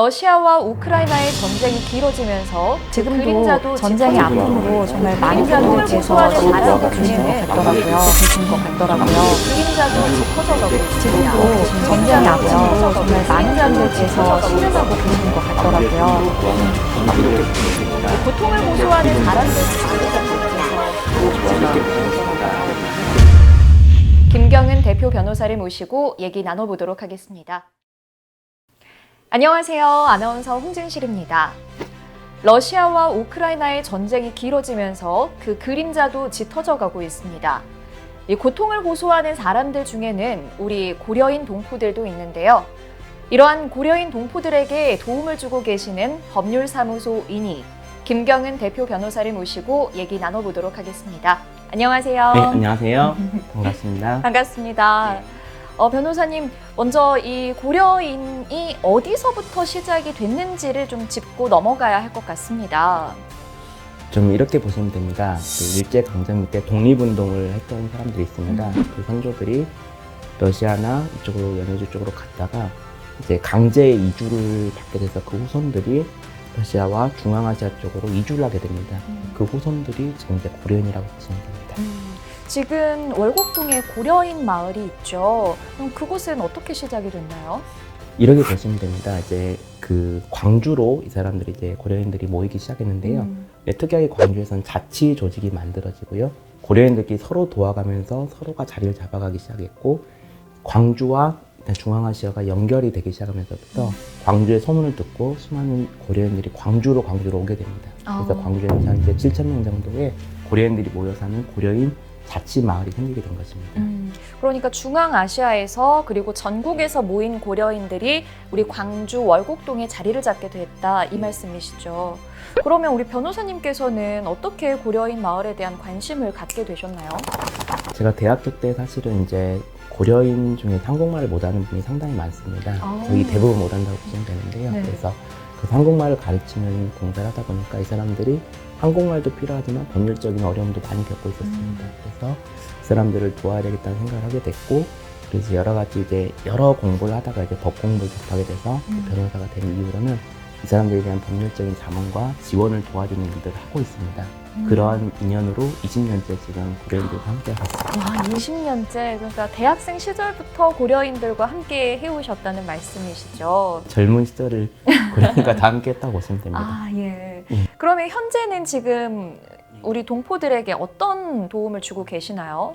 러시아와 우크라이나의 전쟁이 길어지면서 지금도 그림자도 전쟁의 아픔으로 정말 많은 사람들께서 그림자도 보시는 것 같더라고요. 그림자도 짙어져가고 있습니다. 지금도 전쟁의 아픔으로 정말 많은 사람들께서 신음하고 계시는 것 같더라고요. 고통을 호소하는 사람들 김경은 대표 변호사를 모시고 얘기 나눠보도록 하겠습니다. 안녕하세요. 아나운서 홍진실입니다. 러시아와 우크라이나의 전쟁이 길어지면서 그 그림자도 짙어져 가고 있습니다. 이 고통을 호소하는 사람들 중에는 우리 고려인 동포들도 있는데요. 이러한 고려인 동포들에게 도움을 주고 계시는 법률사무소 이니 김경은 대표 변호사를 모시고 얘기 나눠보도록 하겠습니다. 안녕하세요. 네, 안녕하세요. 반갑습니다. 반갑습니다. 변호사님, 먼저 이 고려인이 어디서부터 시작이 됐는지를 좀 짚고 넘어가야 할 것 같습니다. 좀 이렇게 보시면 됩니다. 그 일제강점기 때 독립운동을 했던 사람들이 있습니다. 그 선조들이 러시아나 이쪽으로 연해주 쪽으로 갔다가 이제 강제 이주를 받게 돼서 그 후손들이 러시아와 중앙아시아 쪽으로 이주를 하게 됩니다. 그 후손들이 지금 이제 고려인이라고 보시면 됩니다. 지금 월곡동에 고려인 마을이 있죠. 그럼 그곳은 어떻게 시작이 됐나요? 이렇게 보시면 됩니다. 이제 그 광주로 이 사람들이 이제 고려인들이 모이기 시작했는데요. 특이하게 광주에서는 자치 조직이 만들어지고요. 고려인들끼리 서로 도와가면서 서로가 자리를 잡아가기 시작했고, 광주와 중앙아시아가 연결이 되기 시작하면서부터 광주의 소문을 듣고 수많은 고려인들이 광주로 오게 됩니다. 그래서 광주에는 현재 7,000명 정도의 고려인들이 모여 사는 고려인 자치 마을이 생기게 된 것입니다. 그러니까 중앙아시아에서 그리고 전국에서 모인 고려인들이 우리 광주 월곡동에 자리를 잡게 됐다 이 말씀이시죠. 그러면 우리 변호사님께서는 어떻게 고려인 마을에 대한 관심을 갖게 되셨나요? 제가 대학교 때 사실은 이제 고려인 중에 한국말을 못하는 분이 상당히 많습니다. 거의 대부분 못한다고 보시면 되는데요. 네. 그래서 그 한국말을 가르치는 공사를 하다 보니까 이 사람들이 한국말도 필요하지만 법률적인 어려움도 많이 겪고 있었습니다. 그래서 그 사람들을 도와야 되겠다는 생각을 하게 됐고, 그래서 여러 가지 이제 여러 공부를 하다가 이제 법 공부를 접하게 돼서 변호사가 된 이후로는 이 사람들에 대한 법률적인 자문과 지원을 도와주는 일들을 하고 있습니다. 그러한 인연으로 20년째 지금 고려인들과 함께 하고 있습니다. 와, 20년째, 그러니까 대학생 시절부터 고려인들과 함께 해오셨다는 말씀이시죠? 젊은 시절을 고려인과 다 함께 했다고 보시면 됩니다. 아, 예. 그러면 현재는 지금 우리 동포들에게 어떤 도움을 주고 계시나요?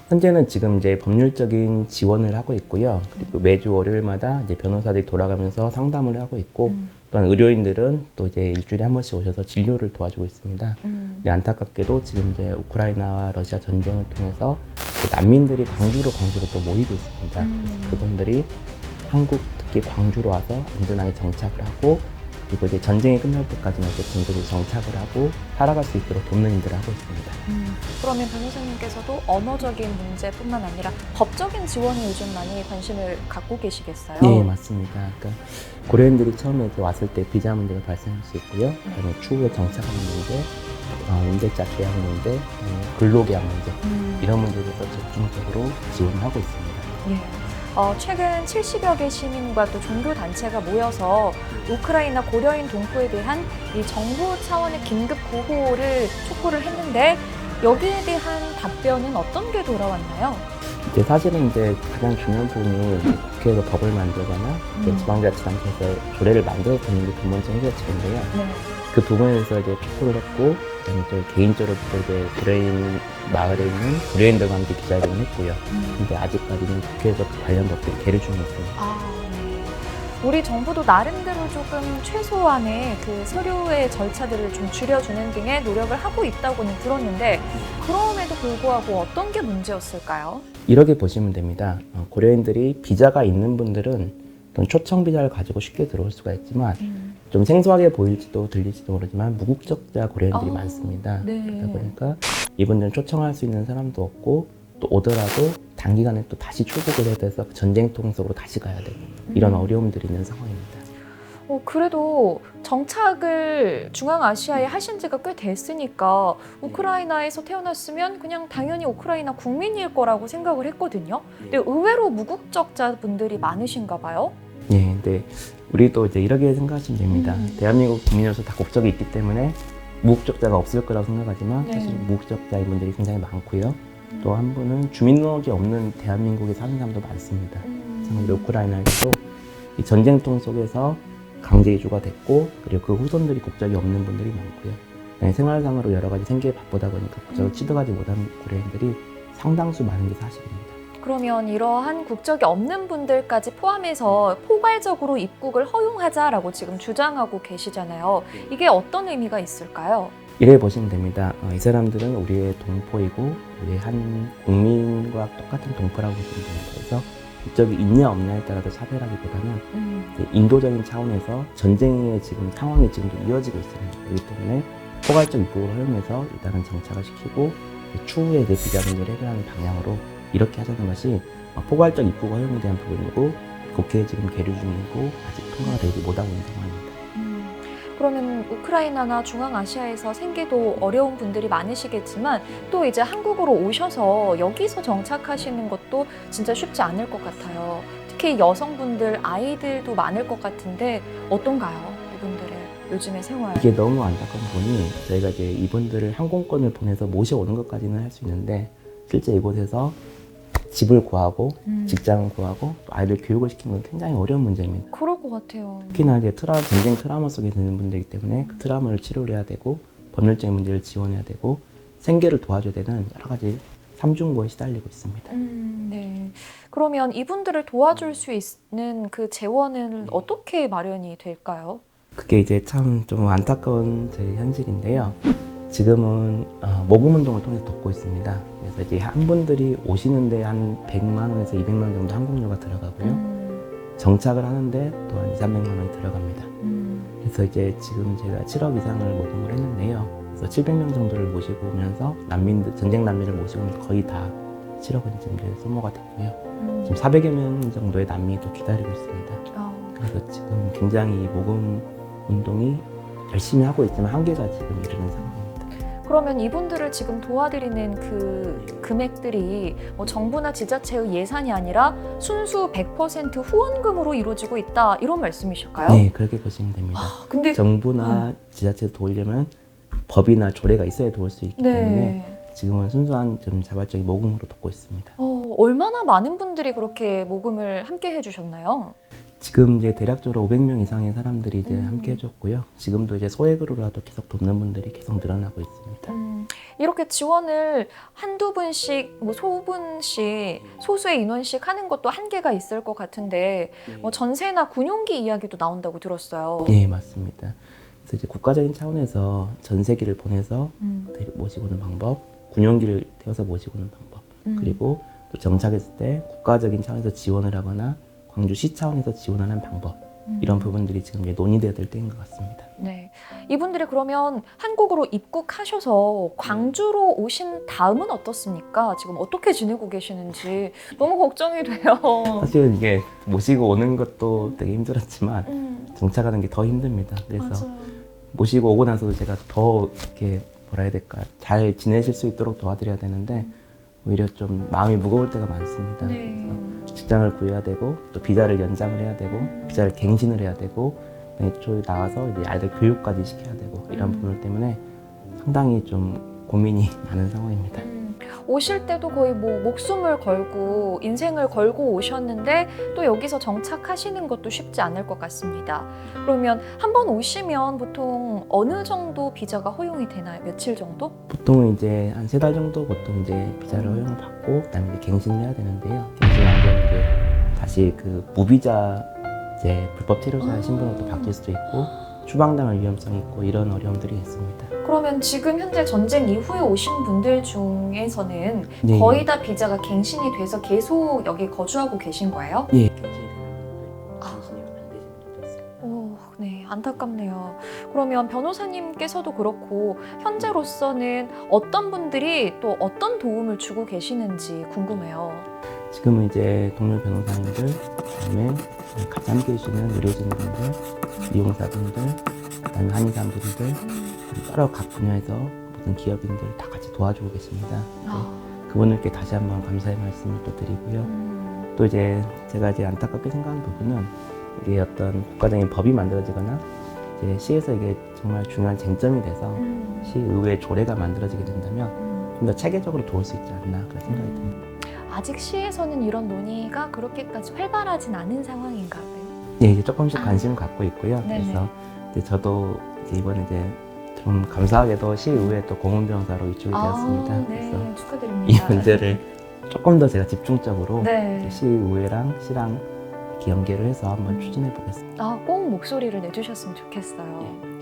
현재는 지금 이제 법률적인 지원을 하고 있고요. 그리고 매주 월요일마다 이제 변호사들이 돌아가면서 상담을 하고 있고, 또한 의료인들은 또 이제 일주일에 한 번씩 오셔서 진료를 도와주고 있습니다. 근데 안타깝게도 지금 이제 우크라이나와 러시아 전쟁을 통해서 그 난민들이 광주로 또 모이고 있습니다. 그래서 그분들이 한국 특히 광주로 와서 안전하게 정착을 하고, 그리고 이제 전쟁이 끝날 때까지는 어쨌든 정착을 하고 살아갈 수 있도록 돕는 일들을 하고 있습니다. 그러면 변호사님께서도 언어적인 문제뿐만 아니라 법적인 지원에 요즘 많이 관심을 갖고 계시겠어요? 네, 맞습니다. 그러니까 고려인들이 처음에 이제 왔을 때 비자 문제가 발생할 수 있고요. 그다음에 추후에 정착하는 문제, 임대차 계약 문제, 근로계약 문제 이런 문제에 대해서 집중적으로 지원을 하고 있습니다. 예. 최근 70여 개 시민과 또 종교단체가 모여서 우크라이나 고려인 동포에 대한 이 정부 차원의 긴급 보호를 촉구를 했는데 여기에 대한 답변은 어떤 게 돌아왔나요? 이제 사실은 이제 가장 중요한 부분이 국회에서 법을 만들거나 지방자치단체에서 조례를 만들어서 되는 게 근본적인 해결책인데요. 네. 그 부분에 대해서 이제 촉구를 했고, 그다음에 또 개인적으로 이제 고려인 마을에 있는 고려인들과 함께 기자회견을 했고요. 근데 아직까지는 국회에서 그 관련 법들이 계류 중에 있습니다. 네. 우리 정부도 나름대로 조금 최소한의 그 서류의 절차들을 좀 줄여주는 등의 노력을 하고 있다고는 들었는데 그럼에도 불구하고 어떤 게 문제였을까요? 이렇게 보시면 됩니다. 고려인들이 비자가 있는 분들은 어떤 초청 비자를 가지고 쉽게 들어올 수가 있지만 좀 생소하게 보일지도 들릴지도 모르지만 무국적자 고려인들이 많습니다. 네. 그러다 보니까 이분들은 초청할 수 있는 사람도 없고, 또 오더라도 단기간에 또 다시 출국을 해야 돼서 전쟁통 속으로 다시 가야 되고 이런 어려움들이 있는 상황입니다. 그래도 정착을 중앙아시아에 하신 지가 꽤 됐으니까 우크라이나에서 태어났으면 그냥 당연히 우크라이나 국민일 거라고 생각을 했거든요. 근데 의외로 무국적자 분들이 많으신가 봐요? 네, 근데 우리도 이제 이렇게 생각하시면 됩니다. 대한민국 국민으로서 다 국적이 있기 때문에 무국적자가 없을 거라고 생각하지만 네. 사실 무국적자인 분들이 굉장히 많고요. 또 한 분은 주민등록이 없는 대한민국에 사는 사람도 많습니다. 우리 우크라이나에서도 이 전쟁통 속에서 강제 이주가 됐고 그리고 그 후손들이 국적이 없는 분들이 많고요. 그다음에 생활상으로 여러 가지 생계에 바쁘다 보니까 국적을 취득하지 못한 우크라이나들이 상당수 많은 게 사실입니다. 그러면 이러한 국적이 없는 분들까지 포함해서 포괄적으로 입국을 허용하자라고 지금 주장하고 계시잖아요. 이게 어떤 의미가 있을까요? 이래 보시면 됩니다. 이 사람들은 우리의 동포이고 우리의 한 국민과 똑같은 동포라고 보시면 됩니다. 그래서 국적이 있냐 없냐에 따라서 차별하기보다는 이제 인도적인 차원에서 전쟁의 지금 상황이 지금도 이어지고 있습니다. 그렇기 때문에 포괄적 입국을 허용해서 일단은 정착을 시키고 추후에 그 비자 문제를 해결하는 방향으로 이렇게 하자는 것이 포괄적 입국 허용에 대한 부분이고 국회에 지금 계류 중이고 아직 통과가 되지 못하고 있는 상황입니다. 그러면 우크라이나나 중앙아시아에서 생계도 어려운 분들이 많으시겠지만 또 이제 한국으로 오셔서 여기서 정착하시는 것도 진짜 쉽지 않을 것 같아요. 특히 여성분들, 아이들도 많을 것 같은데 어떤가요? 이분들의 요즘의 생활. 이게 너무 안타까운 부분이 저희가 이제 이분들을 항공권을 보내서 모셔오는 것까지는 할 수 있는데 실제 이곳에서 집을 구하고 직장을 구하고 또 아이들 교육을 시키는 건 굉장히 어려운 문제입니다. 그럴 것 같아요. 특히나 이제 전쟁 트라우마 속에 있는 분들이기 때문에 그 트라우마를 치료를 해야 되고 법률적인 문제를 지원해야 되고 생계를 도와줘야 되는 여러 가지 삼중고에 시달리고 있습니다. 네. 그러면 이분들을 도와줄 수 있는 그 재원은 어떻게 마련이 될까요? 그게 이제 참 좀 안타까운 저희 현실인데요. 지금은 모금 운동을 통해서 돕고 있습니다. 그래서 이제 한 분들이 오시는데 한 100만 원에서 200만 원 정도 항공료가 들어가고요. 정착을 하는데 또 한 2, 300만 원이 들어갑니다. 그래서 이제 지금 제가 7억 이상을 모금을 했는데요. 그래서 700명 정도를 모시고 오면서 전쟁 난민을 모시고 오면서 거의 다 7억 원 정도 소모가 됐고요. 지금 400여 명 정도의 난민이 또 기다리고 있습니다. 그래서 지금 굉장히 이 모금 운동이 열심히 하고 있지만 한계가 지금 이르는 상황입니다. 그러면 이분들을 지금 도와드리는 그 금액들이 뭐 정부나 지자체의 예산이 아니라 순수 100% 후원금으로 이루어지고 있다 이런 말씀이실까요? 네, 그렇게 보시면 됩니다. 근데 정부나 지자체에서 도우려면 법이나 조례가 있어야 도울 수 있기 때문에 지금은 순수한 좀 자발적인 모금으로 돕고 있습니다. 얼마나 많은 분들이 그렇게 모금을 함께 해주셨나요? 지금 이제 대략적으로 500명 이상의 사람들이 이제 함께 해줬고요. 지금도 이제 소액으로라도 계속 돕는 분들이 계속 늘어나고 있습니다. 이렇게 지원을 한두 분씩, 뭐 소분씩, 소수의 인원씩 하는 것도 한계가 있을 것 같은데 뭐 전세나 군용기 이야기도 나온다고 들었어요. 네, 맞습니다. 그래서 이제 국가적인 차원에서 전세기를 보내서 모시고 오는 방법, 군용기를 태워서 모시고 오는 방법, 그리고 또 정착했을 때 국가적인 차원에서 지원을 하거나 광주시 차원에서 지원하는 방법 이런 부분들이 지금 이제 논의돼야 될 때인 것 같습니다. 네, 이분들이 그러면 한국으로 입국하셔서 광주로 오신 다음은 어떻습니까? 지금 어떻게 지내고 계시는지 너무 걱정이 돼요. 사실은 이게 모시고 오는 것도 되게 힘들었지만 정착하는 게 더 힘듭니다. 그래서 모시고 오고 나서도 제가 더 이렇게 뭐라 해야 될까 잘 지내실 수 있도록 도와드려야 되는데 오히려 좀 마음이 무거울 때가 많습니다. 그래서 직장을 구해야 되고 또 비자를 연장을 해야 되고 비자를 갱신을 해야 되고 이쪽에 나와서 이제 아이들 교육까지 시켜야 되고 이런 부분 때문에 상당히 좀 고민이 많은 상황입니다. 오실 때도 거의 뭐 목숨을 걸고 인생을 걸고 오셨는데 또 여기서 정착하시는 것도 쉽지 않을 것 같습니다. 그러면 한번 오시면 보통 어느 정도 비자가 허용이 되나요? 며칠 정도? 보통은 이제 한 3달 정도 보통 이제 비자를 허용을 받고 그다음에 이제 갱신을 해야 되는데요. 갱신이 안 되면 이제 다시 그 무비자 이제 불법 체류자 신분으로 또 바뀔 수도 있고 추방당할 위험성이 있고 이런 어려움들이 있습니다. 그러면 지금 현재 전쟁 이후에 오신 분들 중에서는 네. 거의 다 비자가 갱신이 돼서 계속 여기 거주하고 계신 거예요? 예. 갱신이 되는 분도 있고 갱신이 안 되시는 분도 있어요. 네, 안타깝네요. 그러면 변호사님께서도 그렇고 현재로서는 어떤 분들이 또 어떤 도움을 주고 계시는지 궁금해요. 지금은 이제 동료 변호사님들, 그다음에 같이 함께 해주시는 의료진분들, 미용사분들, 그다음에 한의사분들, 여러 각 분야에서 모든 기업인들 다 같이 도와주고 계십니다. 그분들께 다시 한번 감사의 말씀을 또 드리고요. 또 이제 제가 이제 안타깝게 생각하는 부분은 이게 어떤 국가적인 법이 만들어지거나 이제 시에서 이게 정말 중요한 쟁점이 돼서 시의회 조례가 만들어지게 된다면 좀 더 체계적으로 도울 수 있지 않나 그런 생각이 듭니다. 아직 시에서는 이런 논의가 그렇게까지 활발하진 않은 상황인가 봐요. 예, 이제 조금씩 관심을 갖고 있고요. 네네. 그래서 이제 저도 이제 이번에 이제 좀 감사하게도 시의회 또 공훈변호사로 위촉이 되었습니다. 네, 그래서 이 축하드립니다. 문제를 조금 더 제가 집중적으로 네. 시의회랑 시랑 이렇게 연계를 해서 한번 추진해 보겠습니다. 꼭 목소리를 내주셨으면 좋겠어요.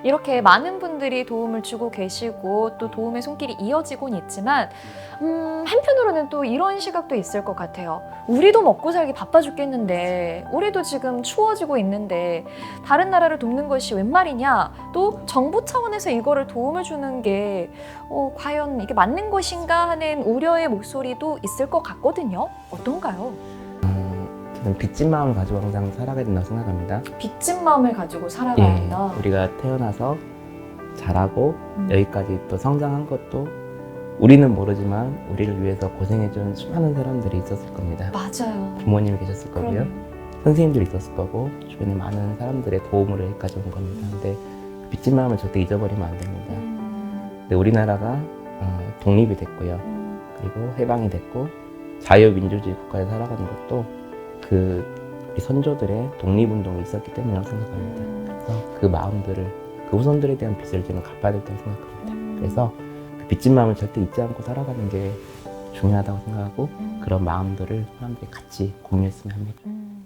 이렇게 많은 분들이 도움을 주고 계시고 또 도움의 손길이 이어지곤 있지만 한편으로는 또 이런 시각도 있을 것 같아요. 우리도 먹고 살기 바빠 죽겠는데 우리도 지금 추워지고 있는데 다른 나라를 돕는 것이 웬 말이냐, 또 정부 차원에서 이거를 도움을 주는 게 과연 이게 맞는 것인가 하는 우려의 목소리도 있을 것 같거든요. 어떤가요? 저는 빚진 마음을 가지고 항상 살아가야 된다고 생각합니다. 빚진 마음을 가지고 살아가야 된다. 우리가 태어나서 자라고 여기까지 또 성장한 것도 우리는 모르지만 우리를 위해서 고생해준 수많은 사람들이 있었을 겁니다. 맞아요. 부모님이 계셨을 거고요. 선생님들이 있었을 거고 주변에 많은 사람들의 도움으로 여기까지 온 겁니다. 근데 빚진 마음을 절대 잊어버리면 안 됩니다. 근데 우리나라가 독립이 됐고요. 그리고 해방이 됐고 자유민주주의 국가에 살아가는 것도 우리 선조들의 독립운동이 있었기 때문이라고 생각합니다. 그래서 그 마음들을, 그 후손들에 대한 빚을 저는 갚아야 된다고 생각합니다. 그래서 그 빚진 마음을 절대 잊지 않고 살아가는 게 중요하다고 생각하고 그런 마음들을 사람들이 같이 공유했으면 합니다.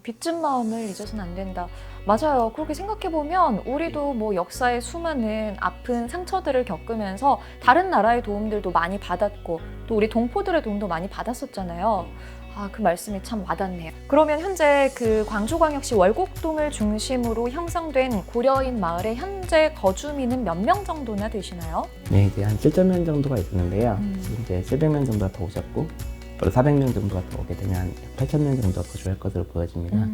빚진 마음을 잊어서는 안 된다. 맞아요. 그렇게 생각해보면 우리도 뭐 역사의 수많은 아픈 상처들을 겪으면서 다른 나라의 도움들도 많이 받았고 또 우리 동포들의 도움도 많이 받았었잖아요. 그 말씀이 참 와닿네요. 그러면 현재 그 광주광역시 월곡동을 중심으로 형성된 고려인 마을의 현재 거주민은 몇 명 정도나 되시나요? 네, 이제 한 7,000명 정도가 있었는데요. 지금 이제 700명 정도가 더 오셨고, 또 400명 정도가 더 오게 되면 8,000명 정도가 거주할 것으로 보여집니다.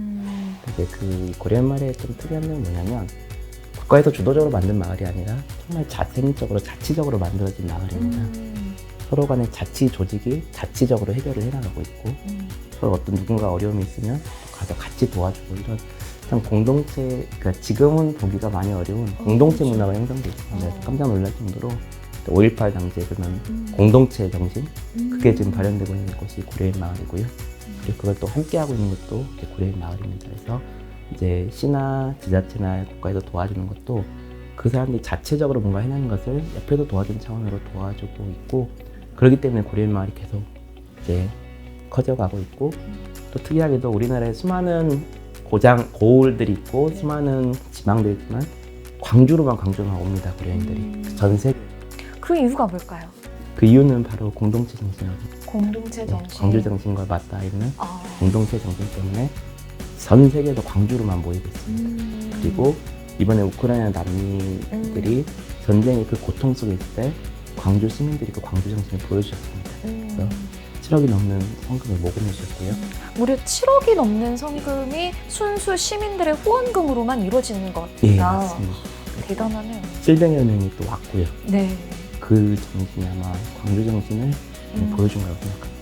이제 그 고려인 마을의 좀 특이한 점은 뭐냐면, 국가에서 주도적으로 만든 마을이 아니라 정말 자생적으로, 자치적으로 만들어진 마을입니다. 서로 간의 자치 조직이 자치적으로 해결을 해나가고 있고 서로 어떤 누군가 어려움이 있으면 가서 같이 도와주고 이런 참 공동체, 그러니까 지금은 보기가 많이 어려운 공동체 문화가 형성돼 있습니다. 깜짝 놀랄 정도로 5.18 당시에 그런 공동체 정신, 그게 지금 발현되고 있는 곳이 고려인 마을이고요. 그리고 그걸 또 함께하고 있는 것도 고려인 마을입니다. 그래서 이제 시나 지자체나 국가에서 도와주는 것도 그 사람들이 자체적으로 뭔가 해내는 것을 옆에서 도와주는 차원으로 도와주고 있고, 그렇기 때문에 고려인 마을이 계속 이제 커져가고 있고, 또 특이하게도 우리나라에 수많은 고을들이 있고 수많은 지방들이 있지만 광주로만 옵니다. 고려인들이 전 세계. 그 이유가 뭘까요? 그 이유는 바로 공동체 정신이거든요. 공동체 정신. 광주 정신과 맞닿아 있는 공동체 정신 때문에 전 세계에서 광주로만 모이고 있습니다. 그리고 이번에 우크라이나 난민들이 전쟁의 그 고통 속에 있을 때 광주 시민들이 그 광주 정신을 보여주셨습니다. 그래서 7억이 넘는 성금을 모금해 주셨고요. 무려 7억이 넘는 성금이 순수 시민들의 후원금으로만 이루어지는 것. 예, 맞습니다. 대단하네요. 700여 명이 또 왔고요. 네. 그 정신이 아마 광주 정신을 보여준 거라고 생각합니다.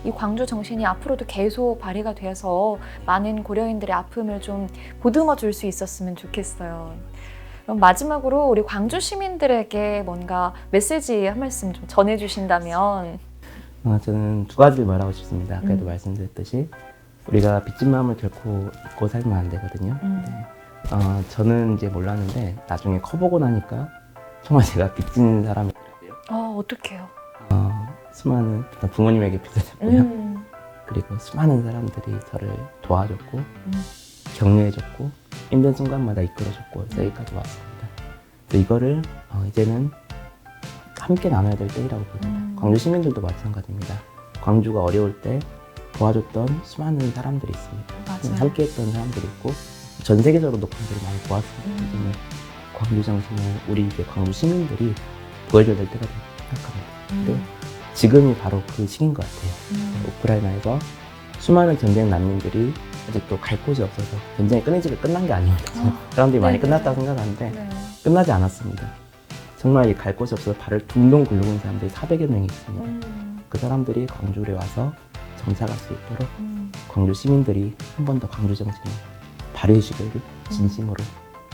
이 광주 정신이 앞으로도 계속 발휘가 돼서 많은 고려인들의 아픔을 좀 보듬어 줄 수 있었으면 좋겠어요. 그럼 마지막으로 우리 광주 시민들에게 뭔가 메시지 한 말씀 좀 전해주신다면? 저는 두 가지를 말하고 싶습니다. 아까도 말씀드렸듯이 우리가 빚진 마음을 결코 잊고 살면 안 되거든요. 저는 이제 몰랐는데 나중에 커보고 나니까 정말 제가 빚진 사람이더라고요. 어떡해요? 수많은 부모님에게 빚을 졌고요. 그리고 수많은 사람들이 저를 도와줬고 격려해줬고 힘든 순간마다 이끌어줬고 여기까지 왔습니다. 이거를 이제는 함께 나눠야 될 때이라고 봅니다. 광주 시민들도 마찬가지입니다. 광주가 어려울 때 도와줬던 수많은 사람들이 있습니다. 맞아요. 함께했던 사람들이 있고 전 세계적으로도 광주를 많이 도왔습니다. 이제는 광주 정신을 우리 이제 광주 시민들이 보여줘야 될 때가 됐다고 생각합니다. 지금이 바로 그 시기인 것 같아요. 우크라이나에서 수많은 전쟁 난민들이 아직도 갈 곳이 없어서 전쟁이 끝난 게 아닙니다. 사람들이 많이 끝났다고 생각하는데 끝나지 않았습니다. 정말 갈 곳이 없어서 발을 둥둥 굴르는 사람들이 400여 명이 있습니다. 그 사람들이 광주에 와서 정착할 수 있도록 광주 시민들이 한 번 더 광주 정신을 발휘해 주기를 진심으로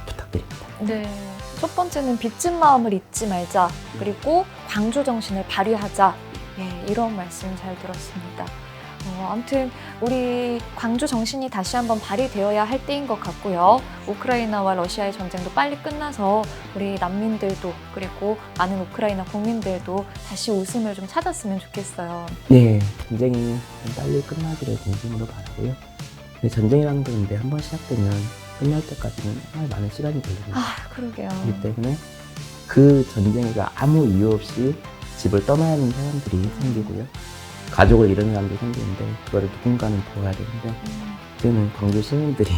부탁드립니다. 네. 첫 번째는 빚진 마음을 잊지 말자. 그리고 광주 정신을 발휘하자. 예, 이런 말씀 잘 들었습니다. 아무튼 우리 광주 정신이 다시 한번 발휘되어야 할 때인 것 같고요. 우크라이나와 러시아의 전쟁도 빨리 끝나서 우리 난민들도 그리고 많은 우크라이나 국민들도 다시 웃음을 좀 찾았으면 좋겠어요. 네, 전쟁이 좀 빨리 끝나기를 진심으로 바라고요. 근데 전쟁이라는 건 근데 한번 시작되면 끝날 때까지는 정말 많은 시간이 걸립니다. 그러게요. 그렇기 때문에 그 전쟁에서 아무 이유 없이 집을 떠나야 하는 사람들이 생기고요. 가족을 잃은 사람들이 생기는데 그거를 누군가는 도와야 되는데 저는 광주 시민들이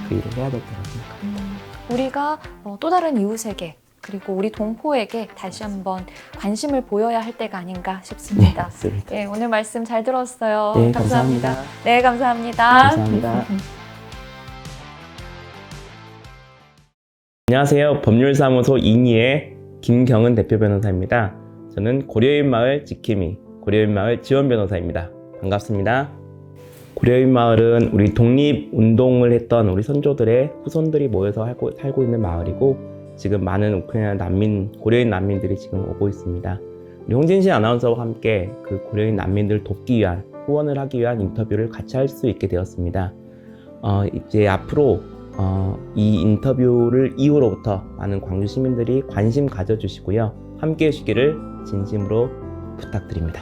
그 일을 해야 될 거라고 생각합니다. 우리가 또 다른 이웃에게 그리고 우리 동포에게 다시 한번 관심을 보여야 할 때가 아닌가 네, 싶습니다. 맞습니다. 네, 오늘 말씀 잘 들었어요. 네, 감사합니다. 네, 감사합니다. 감사합니다. 안녕하세요. 법률사무소 인이의 김경은 대표 변호사입니다. 저는 고려인마을 지킴이, 고려인마을 지원 변호사입니다. 반갑습니다. 고려인마을은 우리 독립운동을 했던 우리 선조들의 후손들이 모여서 살고 있는 마을이고 지금 많은 우크라이나 난민, 고려인 난민들이 지금 오고 있습니다. 우리 홍진신 아나운서와 함께 그 고려인 난민들 돕기 위한, 후원을 하기 위한 인터뷰를 같이 할 수 있게 되었습니다. 이제 앞으로 이 인터뷰를 이후로부터 많은 광주 시민들이 관심 가져주시고요. 함께 해주시기를 진심으로 부탁드립니다.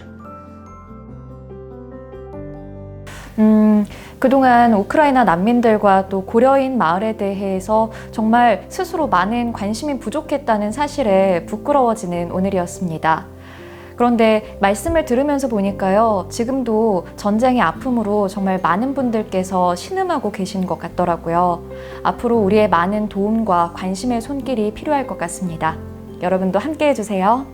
그동안 우크라이나 난민들과 또 고려인 마을에 대해서 정말 스스로 많은 관심이 부족했다는 사실에 부끄러워지는 오늘이었습니다. 그런데 말씀을 들으면서 보니까요, 지금도 전쟁의 아픔으로 정말 많은 분들께서 신음하고 계신 것 같더라고요. 앞으로 우리의 많은 도움과 관심의 손길이 필요할 것 같습니다. 여러분도 함께 해주세요.